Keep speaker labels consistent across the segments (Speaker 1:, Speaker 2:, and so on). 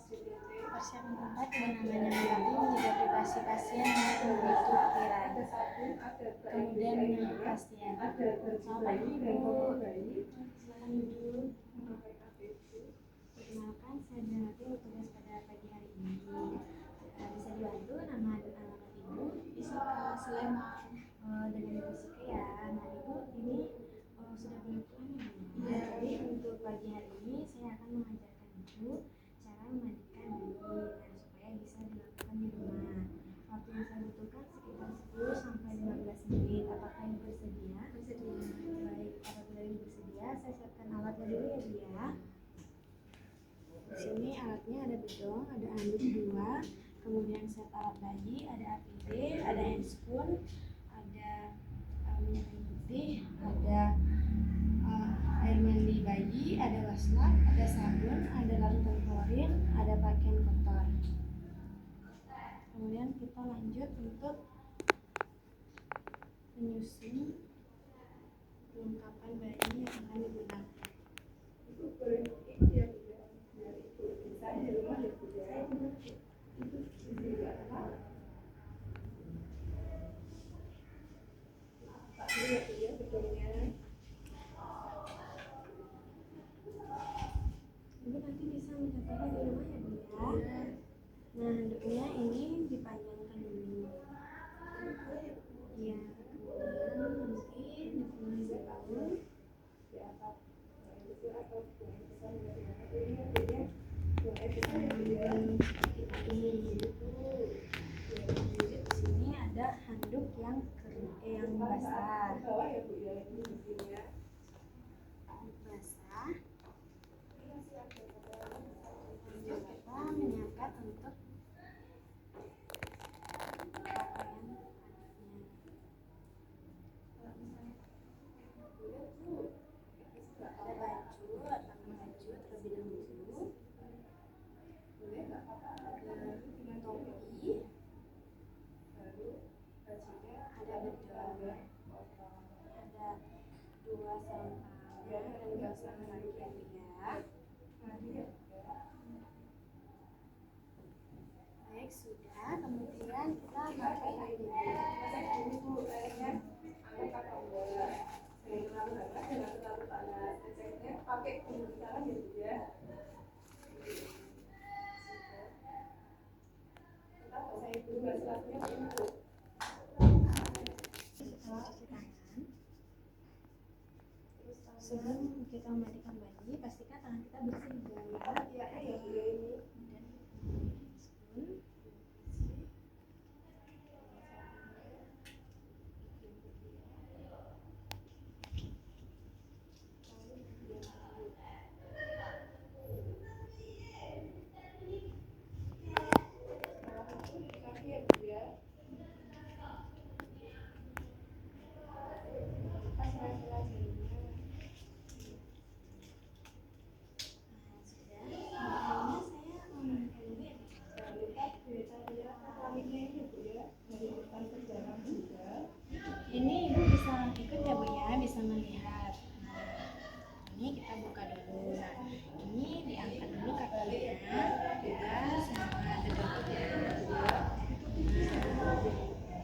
Speaker 1: Persiapan tempat dengan namanya mengerti menjadi privasi pasien yang begitu viral. Kemudian menyambut pasien. Selamat pagi Ibu. Silakan duduk. Perkenalkan, saya Janati bertugas pada pagi hari ini. Bisa dibantu nama dan alamat Ibu? Isika Selain dengan Ibu Sika ya. Nah Ibu ini sudah boleh pulang ya Bu? Ya. Jadi untuk pagi hari ini saya akan mengajarkan Ibu cara memandikan bayi supaya bisa dilakukan di rumah. Waktu yang saya butuhkan sekitar 10 sampai 15 menit. Apakah Ibu bersedia? Bersedia. Baik, apabila Ibu bersedia, saya siapkan alatnya dulu ya Bu ya. Di sini alatnya ada bedong, ada handuk 2, kemudian set alat bayi, ada APD, ada handspoon, ada minyak kayu putih, ada air mandi bayi, ada wastafel, ada sabun, ada larutan klorin, ada pakaian kotor. Kemudian kita lanjut untuk menyusun perlengkapan bayi yang akan digunakan. Ibu nanti bisa mencatatnya di rumah ya Bu ya. Nah handuknya ini dipanjangkan dulu. Ya, kemudian nanti dipenuhi dulu. Di sini ada handuk yang basah. Kita menyiapkan untuk baik, sudah. Kemudian kita pakai sebelum kita memandikan bayi, pastikan tangan kita bersih dulu ya. Ini Ibu bisa ikut ya Bu ya, bisa melihat. Nah, ini kita buka dulu. Nah, ini diangkat dulu kakinya, kita sama dedeknya.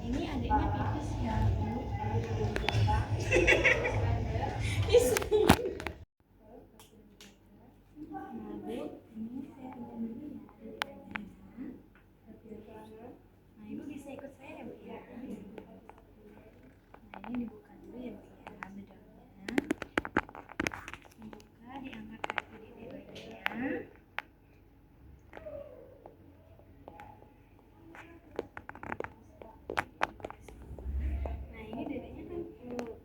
Speaker 1: Ini adiknya pipis ya Bu. Nah Bu, ini saya pinjam dulu ya dedeknya. Nah Ibu bisa ikut saya ya Bu ya. Nah ini dibuka dulu ya Bu ya, bedongnya. Dibuka, diangkat kaki dedeknya. Nah ini dedeknya kan full.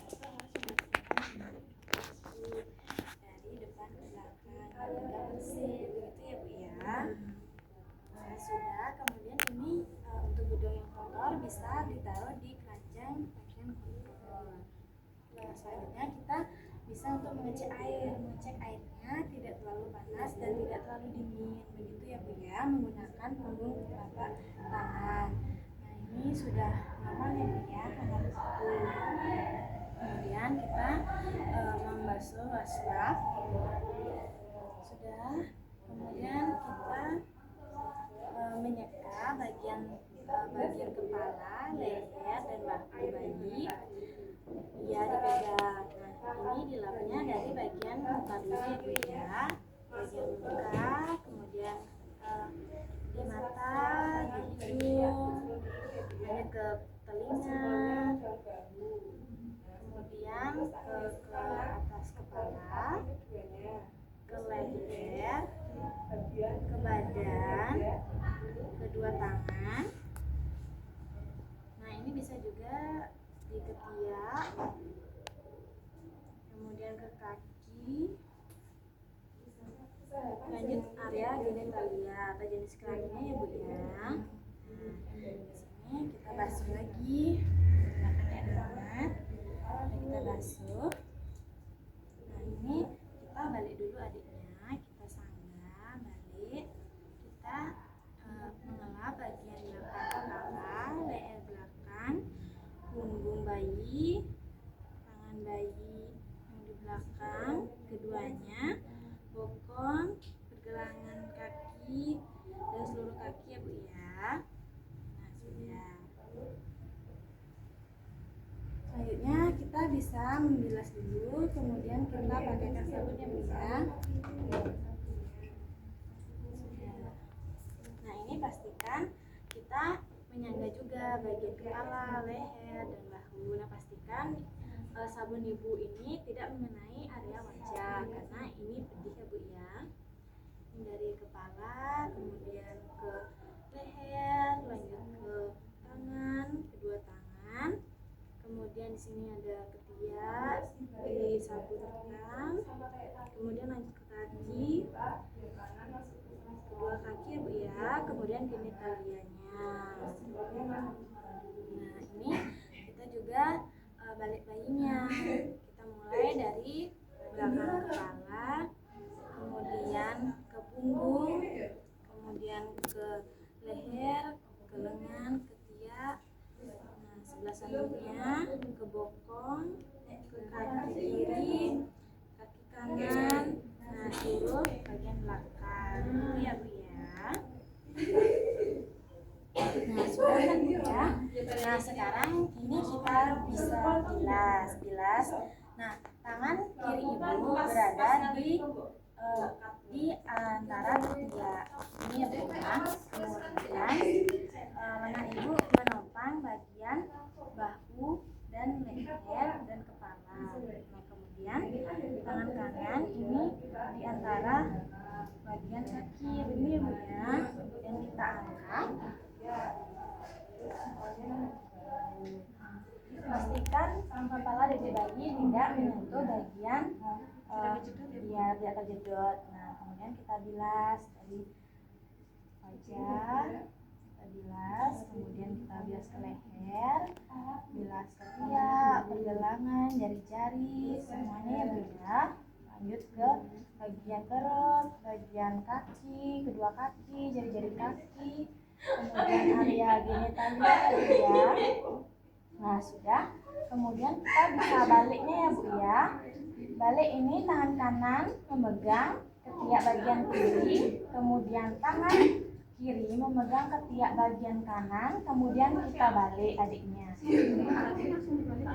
Speaker 1: Kita harus membersihkan dari depan ke belakang agar bersih, begitu ya Bu ya. Nah sudah, kemudian ini untuk bedong yang kotor bisa ditaruh di keranjang pakaian kotor. Nah selanjutnya kita bisa untuk mengecek airnya tidak terlalu panas dan tidak terlalu dingin, begitu ya Bu ya, menggunakan punggung telapak tangan. Nah ini sudah normal ya Bu ya, hangat itu. Kemudian kita membasuh wastafel. Sudah. Kemudian kita badan, kedua tangan. Nah, ini bisa juga di ketiak, kemudian ke kaki. Lanjut area genitalia atau jenis kelaminnya ya Bu ya. Nah, di sini kita basuh lagi menggunakan air hangat. Kita basuh. Nah, ini kita balik dulu adiknya, kita sanggah balik. Kita mengelap bagian belakang kepala, leher belakang, punggung bayi, tangan bayi yang di belakang, keduanya, bokong, pergelangan kaki, dan seluruh kaki ya Bu ya. Nah, sudah. Selanjutnya kita bisa membilas dulu, kemudian kita pakaikan sabun ya Bu ya. Nah, ini pastikan kita menyangga juga bagian kepala, leher, dan bahu. Nah, pastikan sabun ibu ini tidak mengenai area wajah karena ini pedih ya Bu ya. Ini dari kepala, kemudian ke leher, lanjut ke tangan, kedua tangan. Kemudian di sini ada ketiak, disabunkan. Kemudian lanjut ke kaki, kedua kaki ya Bu ya. Kemudian genitalianya. Nah, ini kita juga balik bayinya. Kita mulai dari belakang kepala, kemudian ke punggung, kemudian ke leher, ke lengan, ketiak. Nah, sebelah sampingnya ke bokong, ke kaki kiri, kaki kanan. Nah, seluruh bagian belakang. Itu ya Bu ya. Nah, sudah kan Bu ya. Nah, sekarang ini kita bisa bilas. Nah, tangan kiri ibu berada di antara ketiak. Ini ya Bu ya. Kemudian lengan ibu menopang bagian bahu dan leher dan kepala. Nah, kemudian tangan kanan ini di antara bagian kaki ini ya Bu ya. Kemudian kita angkat. Pastikan kepala dari bayi tidak menyentuh bagian biar tidak terjedot. Nah, kemudian kita bilas dari wajah, kita bilas, kemudian kita bilas ke leher, bilas ketiak, pergelangan, jari-jari, semuanya ya Bu ya. Lanjut ke bagian perut, bagian kaki, kedua kaki, jari-jari kaki, kemudian area genitalia ya. Nah, sudah. Kemudian kita bisa baliknya ya Bu ya. Balik ini tangan kanan memegang ketiak bagian kiri, kemudian tangan kiri memegang ketiak bagian kanan, kemudian kita balik adiknya.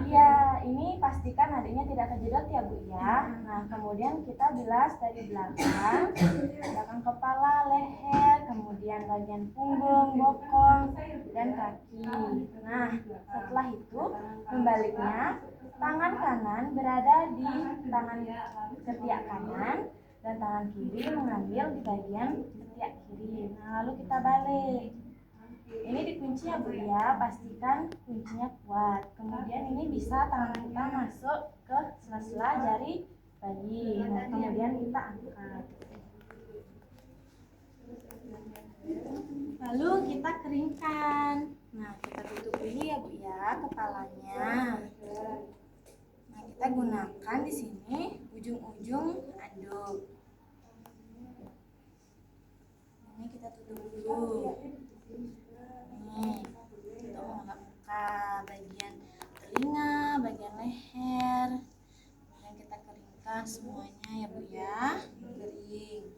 Speaker 1: Iya, ini pastikan adiknya tidak terjedot ya Bu ya. Nah, kemudian kita bilas dari belakang kepala, leher, kemudian bagian punggung, bokong, dan kaki. Nah, setelah itu membaliknya, tangan kanan berada di tangan ketiak kanan dan tangan kiri mengambil di bagian ketiak kiri. Nah, lalu kita balik. Ini dikunci ya Bu ya, pastikan kuncinya kuat. Kemudian ini bisa tangan kita masuk ke sela-sela jari bayi. Nah, kemudian kita angkat. Lalu kita keringkan. Nah, kita tutup dulu ya Bu ya kepalanya. Nah, kita gunakan di sini ujung-ujung anduk. Ini kita tutup dulu. Nih, untuk mengelap muka, bagian telinga, bagian leher. Kemudian kita keringkan semuanya ya Bu ya, kering.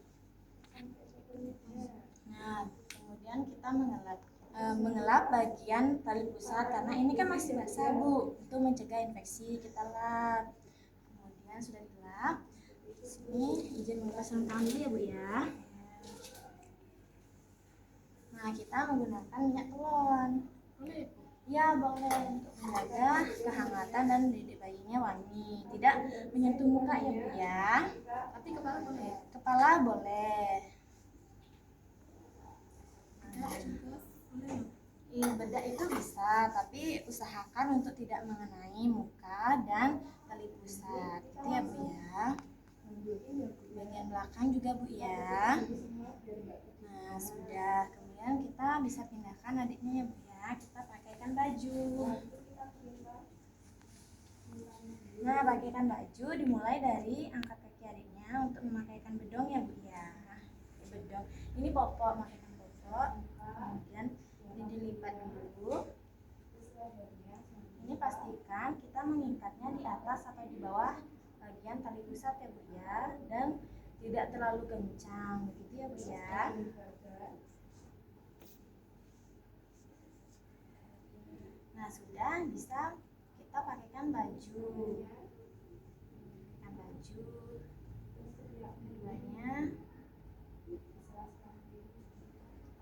Speaker 1: Nah, kemudian kita mengelap bagian tali pusat karena ini kan masih basah Bu, untuk mencegah infeksi kita lap. Kemudian sudah dilap. Di sini izin memasang tangan dulu ya Bu ya. Nah, kita menggunakan minyak telon. Ya, boleh untuk menjaga kehangatan dan didik bayinya wangi. Tidak menyentuh muka ya Bu ya. Tapi kepala boleh. Kepala boleh. Tidak itu bisa, tapi usahakan untuk tidak mengenai muka dan tali pusat. Itu ya Bu ya. Bagian belakang juga Bu ya. Nah sudah, kemudian kita bisa pindahkan adiknya ya Bu ya. Kita pakaikan baju. Nah pakaikan baju dimulai dari angkat kaki adiknya untuk memakaikan bedong ya Bu ya. Bedong. Ini popok, makaikan popok. Kemudian ini dilipat dulu. Ini pastikan kita mengikatnya di atas atau di bawah bagian tali pusat ya Bu ya, dan tidak terlalu kencang, begitu ya Bu ya. Nah sudah, bisa kita pakaikan baju. Pakaikan baju keduanya.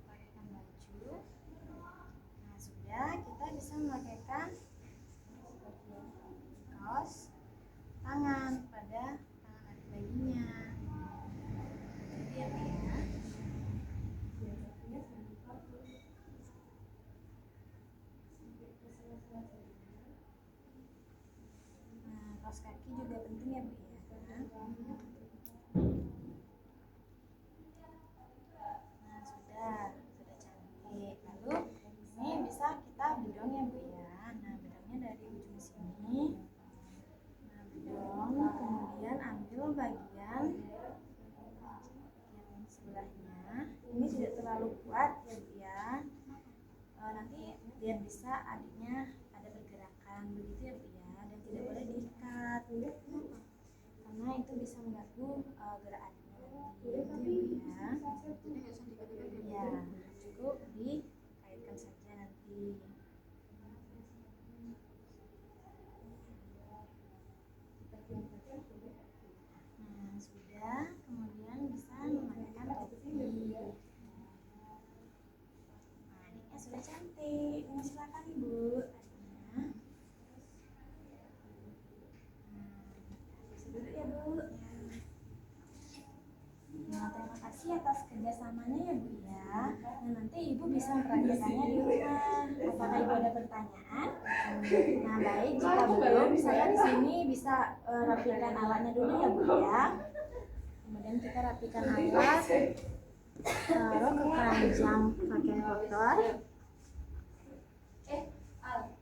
Speaker 1: Pakaikan baju. Nah sudah, kita bisa memakaikan kaos tangan pada tangan adik bayinya. Jadi ya Bu ya. Nah, kaos kaki juga penting ya Bu ya. Nah, sudah cantik. Lalu ini bisa kita bedong ya Bu ya. Nah, bedongnya dari ujung sini. Nah, bedong, kemudian ambil bagian yang sebelahnya. Ini tidak terlalu kuat ya Bu ya. Nanti biar bisa adiknya ada pergerakan, begitu ya Bu ya, dan tidak boleh diikat karena itu bisa mengganggu gerak adiknya nanti, begitu ya Bu ya. Ya, cukup dikaitkan saja nanti. Nah sudah, kemudian bisa memakai topi. Adiknya sudah cantik. Ini silakan Ibu. Duduk ya Bu. Nah, terima kasih atas kerjasamanya ya Bu ya. Nah, nanti Ibu bisa mempraktekannya di rumah. Apakah Ibu ada pertanyaan? Nah, baik. Jika belum, saya di sini bisa rapikan alatnya dulu ya Bu ya. Kemudian kita rapikan alat. Taruh ke keranjang pakaian kotor.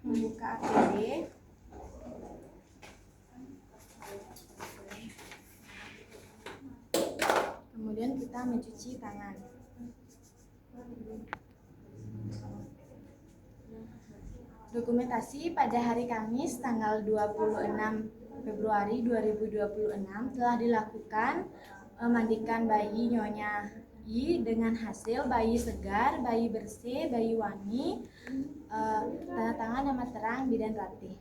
Speaker 1: Membuka APD. Kemudian kita mencuci tangan. Dokumentasi pada hari Kamis tanggal 26 Februari 2026 telah dilakukan memandikan bayi Nyonya I dengan hasil bayi segar, bayi bersih, bayi wangi, tanda tangan nama terang Bidan Ratih.